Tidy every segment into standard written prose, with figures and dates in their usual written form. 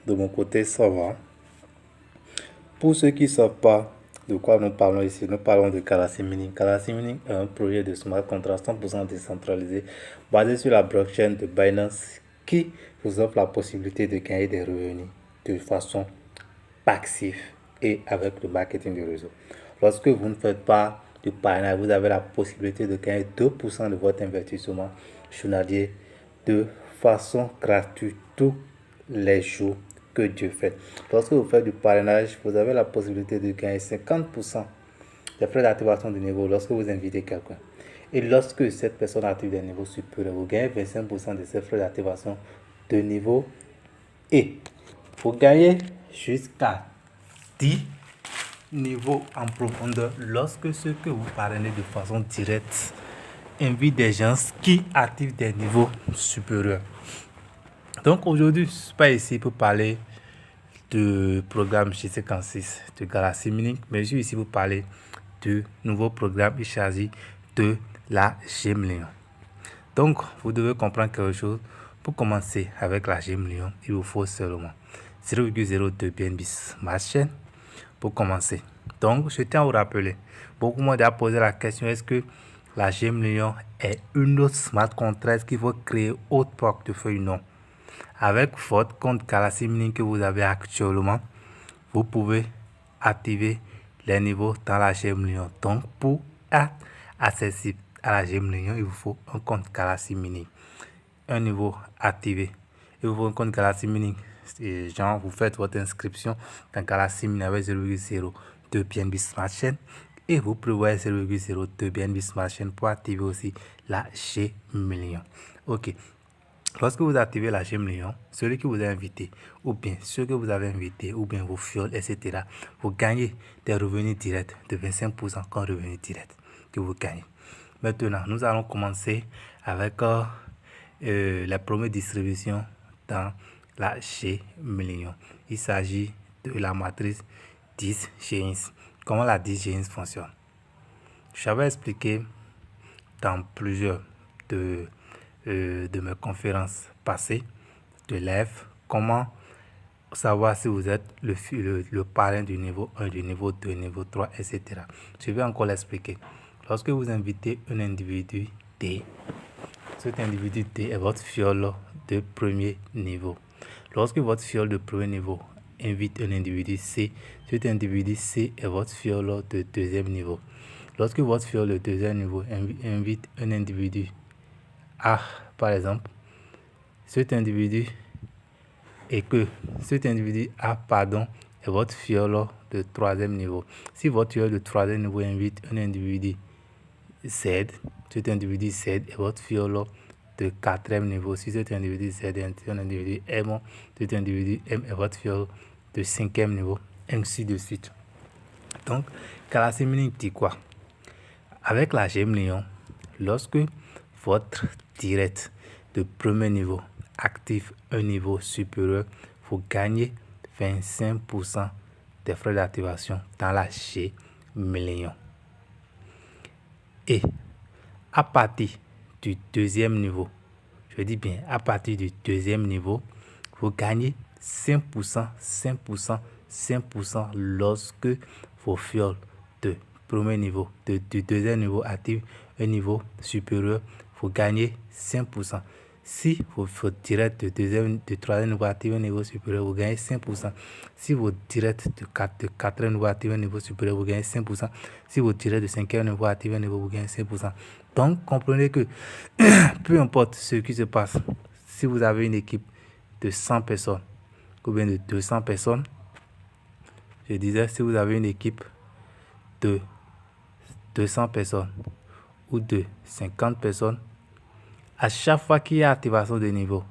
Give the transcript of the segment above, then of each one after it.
De mon côté, ça va. Pour ceux qui ne savent pas de quoi nous parlons ici, nous parlons de Currency Mining. Currency Mining est un projet de smart contract 100% décentralisé basé sur la blockchain de Binance qui vous offre la possibilité de gagner des revenus de façon passive et avec le marketing du réseau. Lorsque vous ne faites pas du parrainage, vous avez la possibilité de gagner 2% de votre investissement journalier de façon gratuite tous les jours que Dieu fait. Lorsque vous faites du parrainage, vous avez la possibilité de gagner 50% des frais d'activation de niveau lorsque vous invitez quelqu'un. Et lorsque cette personne active des niveaux supérieurs, vous gagnez 25% de ces frais d'activation de niveau. Et vous gagnez jusqu'à 10 niveaux en profondeur lorsque ceux que vous parrainez de façon directe invitent des gens qui activent des niveaux supérieurs. Donc aujourd'hui, je ne suis pas ici pour parler du programme G56 de Currency Mining, mais je suis ici pour parler du nouveau programme. Il s'agit de la G-Million. Donc, vous devez comprendre quelque chose. Pour commencer avec la G-Million, il vous faut seulement 0,02 BNB Smart Chain pour commencer. Donc, je tiens à vous rappeler, beaucoup m'ont déjà posé la question, est-ce que la G-Million est une autre smart contract qu'il faut créer autre portefeuille? Non. Avec votre compte Currency Mining que vous avez actuellement, vous pouvez activer les niveaux dans la G-Million. Donc, pour être accessible à la G-Million, il vous faut un compte Currency Mining. Un niveau activé. Il vous faut un compte Currency Mining. Genre, vous faites votre inscription dans Currency Mining avec 0,02 BNB Smart Chain et vous prévoyez 0,02 BNB Smart Chain pour activer aussi la G-Million. Ok. Lorsque vous activez la G-Million, celui qui vous a invité, ou bien ceux que vous avez invités, ou bien vos fioles, etc., vous gagnez des revenus directs de 25% comme revenus directs que vous gagnez. Maintenant, nous allons commencer avec la première distribution dans la G-Million. Il s'agit de la matrice 10 Gins. Comment la 10 Gins fonctionne? J'avais expliqué dans plusieurs de mes conférences passées de live comment savoir si vous êtes le parrain du niveau 1, du niveau 2, niveau 3, etc. Je vais encore l'expliquer. Lorsque vous invitez un individu D, cet individu D est votre fiole de premier niveau. Lorsque votre fiole de premier niveau invite un individu C, cet individu C est votre fiole de deuxième niveau. Lorsque votre fiole de deuxième niveau invite un individu A, par exemple, cet individu A, est votre fiole de troisième niveau. Si votre fiole de troisième niveau invite un individu Z, cet individu Z est votre fiole de quatrième niveau. Si cet individu Z est un individu M, cet individu M est votre fiole de cinquième niveau, ainsi de suite. Donc, Currency Mining dit quoi? Avec la G-Million, lorsque votre direct de premier niveau active un niveau supérieur, vous gagnez 25% des frais d'activation dans la G-Million. Et à partir du deuxième niveau, je dis bien à partir du deuxième niveau, vous gagnez 5% lorsque vos fioles de premier niveau, du deuxième niveau activent un niveau supérieur, vous gagnez 5%. Si vos directs de troisième niveau activent un niveau supérieur, vous gagnez 5%. Si vos directs de quatrième niveau activent un niveau supérieur, vous gagnez 5%. Si vos directs de cinquième niveau activent un niveau, vous gagnez 5%. Donc, comprenez que peu importe ce qui se passe, si vous avez une équipe de 100 personnes ou bien de 200 personnes, je disais, si vous avez une équipe de 200 personnes ou de 50 personnes, à chaque fois qu'il y a activation de niveau,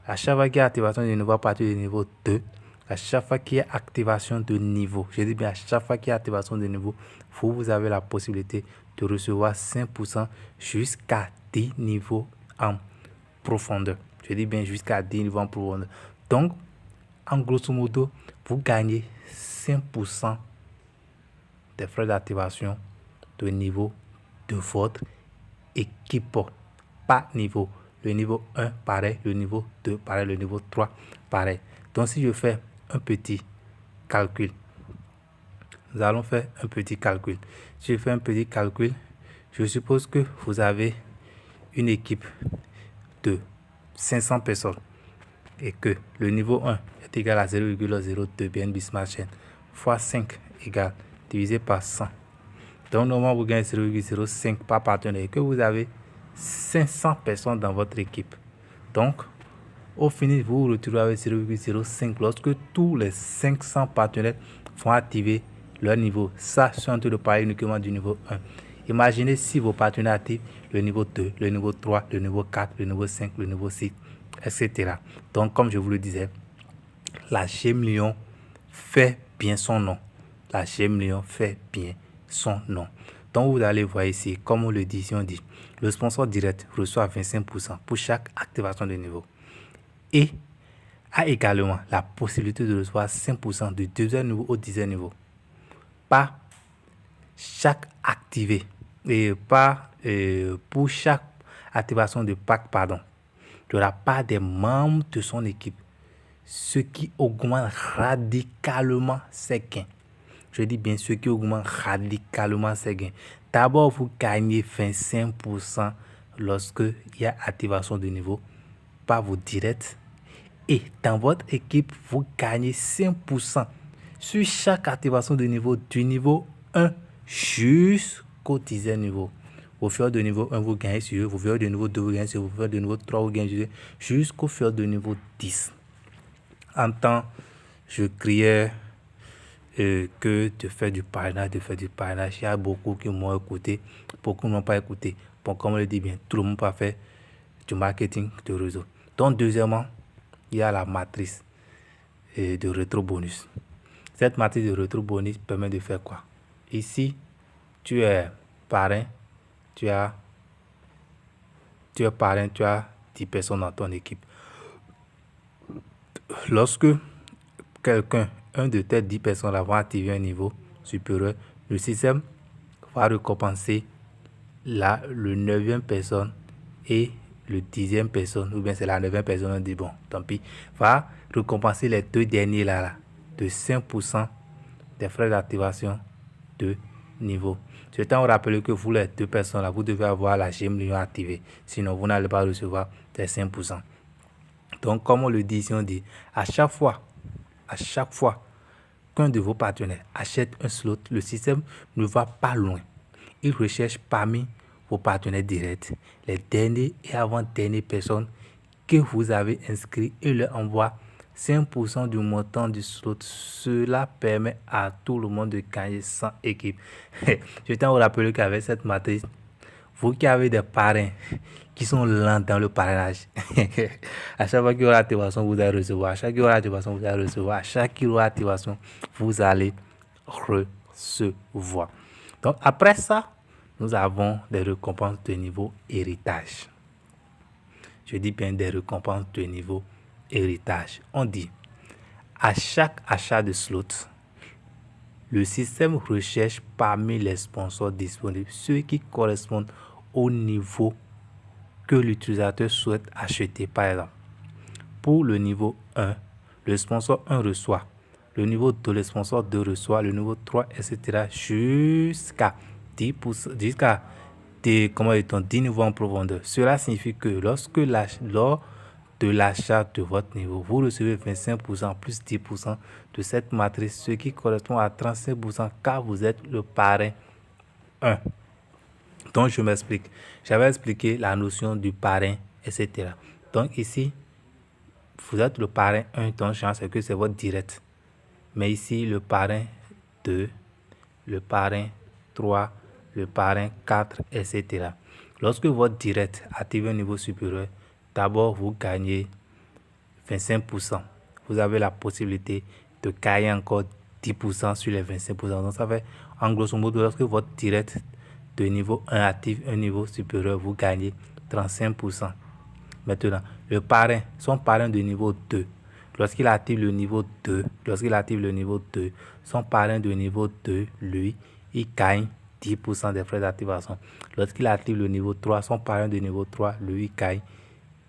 à chaque fois qu'il y a activation de niveau à partir du niveau 2, à chaque fois qu'il y a activation de niveau, je dis bien à chaque fois qu'il y a activation de niveau, vous avez la possibilité de recevoir 5% jusqu'à 10 niveaux en profondeur. Je dis bien jusqu'à 10 niveaux en profondeur. Donc, en grosso modo, vous gagnez 5% des frais d'activation de niveau de votre équipe par niveau. Le niveau 1 pareil, le niveau 2 pareil, le niveau 3 pareil. Donc, si je fais un petit calcul, nous allons faire un petit calcul. Si je fais un petit calcul, je suppose que vous avez une équipe de 500 personnes et que le niveau 1 est égal à 0,02 BNB Smart Chain fois 5 égale divisé par 100. Donc, normalement, vous gagnez 0,05 par partenaire et que vous avez 500 personnes dans votre équipe. Donc, au final, vous vous retrouvez avec 0,05 lorsque tous les 500 partenaires vont activer leur niveau. Ça, je suis en train de parler uniquement du niveau 1. Imaginez si vos partenaires activent le niveau 2, le niveau 3, le niveau 4, le niveau 5, le niveau 6, etc. Donc, comme je vous le disais, la G-Million fait bien son nom. La G-Million fait bien son nom. Donc, vous allez voir ici, comme on le dit, si on dit, le sponsor direct reçoit 25% pour chaque activation de niveau et a également la possibilité de recevoir 5% du 2e niveau au 10e niveau par chaque activé et pour chaque activation de pack de la part des membres de son équipe, ce qui augmente radicalement ses gains. Je dis bien ce qui augmente radicalement ses gains. D'abord, vous gagnez 25% lorsque il y a activation de niveau par vos directs. Et dans votre équipe, vous gagnez 5% sur chaque activation de niveau du niveau 1 jusqu'au 10e niveau. Au fur de niveau 1, vous gagnez sur eux. Au fur de niveau 2, vous gagnez sur eux. Au fur de niveau 3, vous gagnez sur eux. Jusqu'au fur de niveau 10. En temps, je criais que de faire du parrainage, Il y a beaucoup qui m'ont écouté, beaucoup n'ont pas écouté. Bon, comme on le dit bien, tout le monde peut faire du marketing de réseau. Donc, deuxièmement, il y a la matrice de rétro bonus. Cette matrice de rétro bonus permet de faire quoi? Ici, tu es parrain, tu as 10 personnes dans ton équipe. Lorsque un de tes 10 personnes va activer un niveau supérieur, le système va récompenser le 9e personne et le 10e personne, ou bien c'est la 9e personne, on dit bon, tant pis, va récompenser les 2 derniers là de 5% des frais d'activation de niveau. Je tiens à vous rappeler que vous, les 2 personnes là, vous devez avoir la G-Million activée, sinon vous n'allez pas recevoir les 5%. Donc, comme on le dit ici, on dit à chaque fois qu'un de vos partenaires achète un slot, le système ne va pas loin. Il recherche parmi vos partenaires directs les derniers et avant-dernières personnes que vous avez inscrits et leur envoie 5% du montant du slot. Cela permet à tout le monde de gagner sans équipe. Je tiens à vous rappeler qu'avec cette matrice, vous qui avez des parrains qui sont lents dans le parrainage, à chaque fois qu'il y aura activation, vous allez recevoir. À chaque fois qu'il y aura activation, vous allez recevoir. À chaque fois qu'il y aura activation, vous allez recevoir. Donc, après ça, nous avons des récompenses de niveau héritage. Je dis bien des récompenses de niveau héritage. On dit, à chaque achat de slot, le système recherche parmi les sponsors disponibles ceux qui correspondent au niveau que l'utilisateur souhaite acheter. Par exemple, pour le niveau 1, le sponsor 1 reçoit. Le niveau 2, le sponsor 2 reçoit. Le niveau 3, etc. jusqu'à 10%, jusqu'à 10 niveaux en profondeur. Cela signifie que lors de l'achat de votre niveau, vous recevez 25% plus 10% de cette matrice, ce qui correspond à 35% car vous êtes le parrain 1. Donc, je m'explique. J'avais expliqué la notion du parrain, etc. Donc, ici, vous êtes le parrain 1, donc c'est que c'est votre direct. Mais ici, le parrain 2, le parrain 3, le parrain 4, etc. Lorsque votre direct active un niveau supérieur, d'abord, vous gagnez 25%. Vous avez la possibilité de gagner encore 10% sur les 25%. Donc, ça fait, en grosso modo, lorsque votre direct de niveau 1 active un niveau supérieur, vous gagnez 35%. Maintenant, son parrain de niveau 2, lorsqu'il active le niveau 2, son parrain de niveau 2, lui, il gagne 10% des frais d'activation. Lorsqu'il active le niveau 3, son parrain de niveau 3, lui, il gagne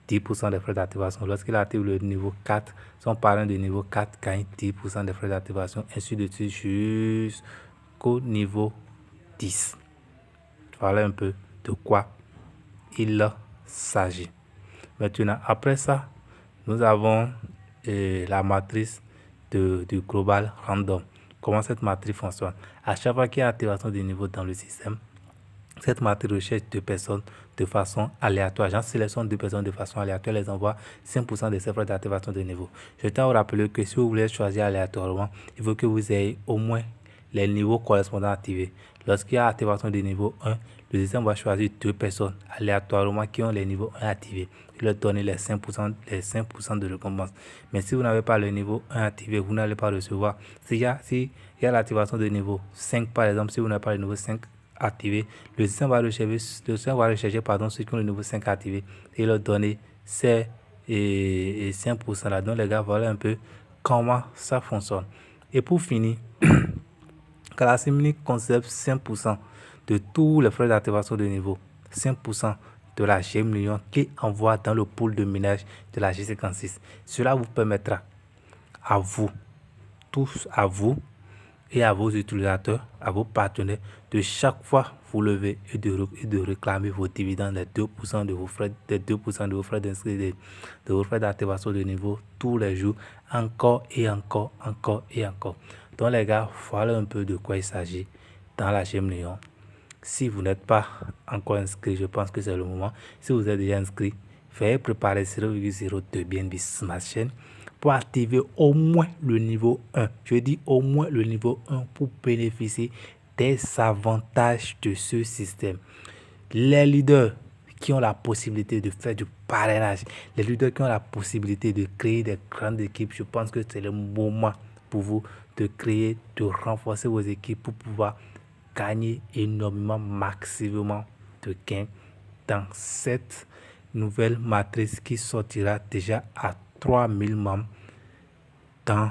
10% des frais d'activation. Lorsqu'il active le niveau 4, son parrain de niveau 4 gagne 10% des frais d'activation, ainsi de suite jusqu'au niveau 10. Voilà un peu de quoi il s'agit. Maintenant, après ça, nous avons la matrice du global random. Comment cette matrice fonctionne? À chaque fois qu'il y a activation de niveau dans le système, cette matrice recherche deux personnes de façon aléatoire. J'en sélectionne deux personnes de façon aléatoire, les envoie 5% de ces frais d'activation de niveau. Je tiens à vous rappeler que si vous voulez choisir aléatoirement, il faut que vous ayez au moins les niveaux correspondants activés. Lorsqu'il y a activation de niveau 1, le système va choisir deux personnes aléatoirement qui ont les niveaux 1 activés. Il leur donne les 5% de récompense. Mais si vous n'avez pas le niveau 1 activé, vous n'allez pas recevoir. S'il y a l'activation de niveau 5, par exemple, si vous n'avez pas le niveau 5 activé, le système va rechercher ceux qui ont le niveau 5 activé et leur donner ces 5% là. Donc les gars, voilà un peu comment ça fonctionne. Et pour finir, Calassimini conserve 5% de tous les frais d'activation de niveau, 5% de la G million qu'il envoie dans le pool de minage de la G56. Cela vous permettra à vous, tous à vous et à vos utilisateurs, à vos partenaires, de chaque fois vous lever et de réclamer vos dividendes, les 2% de vos frais, des 2% de vos frais d'inscription, de vos frais d'activation de niveau tous les jours, encore et encore, encore et encore. Donc les gars, voilà un peu de quoi il s'agit dans la Gem Lion. Si vous n'êtes pas encore inscrit, je pense que c'est le moment. Si vous êtes déjà inscrit, veuillez préparer 0,02 BNB sur ma chaîne pour activer au moins le niveau 1. Je dis au moins le niveau 1 pour bénéficier des avantages de ce système. Les leaders qui ont la possibilité de faire du parrainage, les leaders qui ont la possibilité de créer des grandes équipes, je pense que c'est le moment pour vous de créer, de renforcer vos équipes pour pouvoir gagner énormément, maximum de gains dans cette nouvelle matrice qui sortira déjà à 3000 membres dans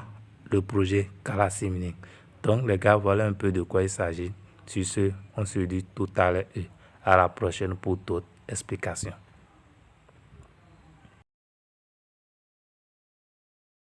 le projet Calassimini. Donc les gars, voilà un peu de quoi il s'agit. Sur ce, on se dit tout à l'heure et à la prochaine pour d'autres explications.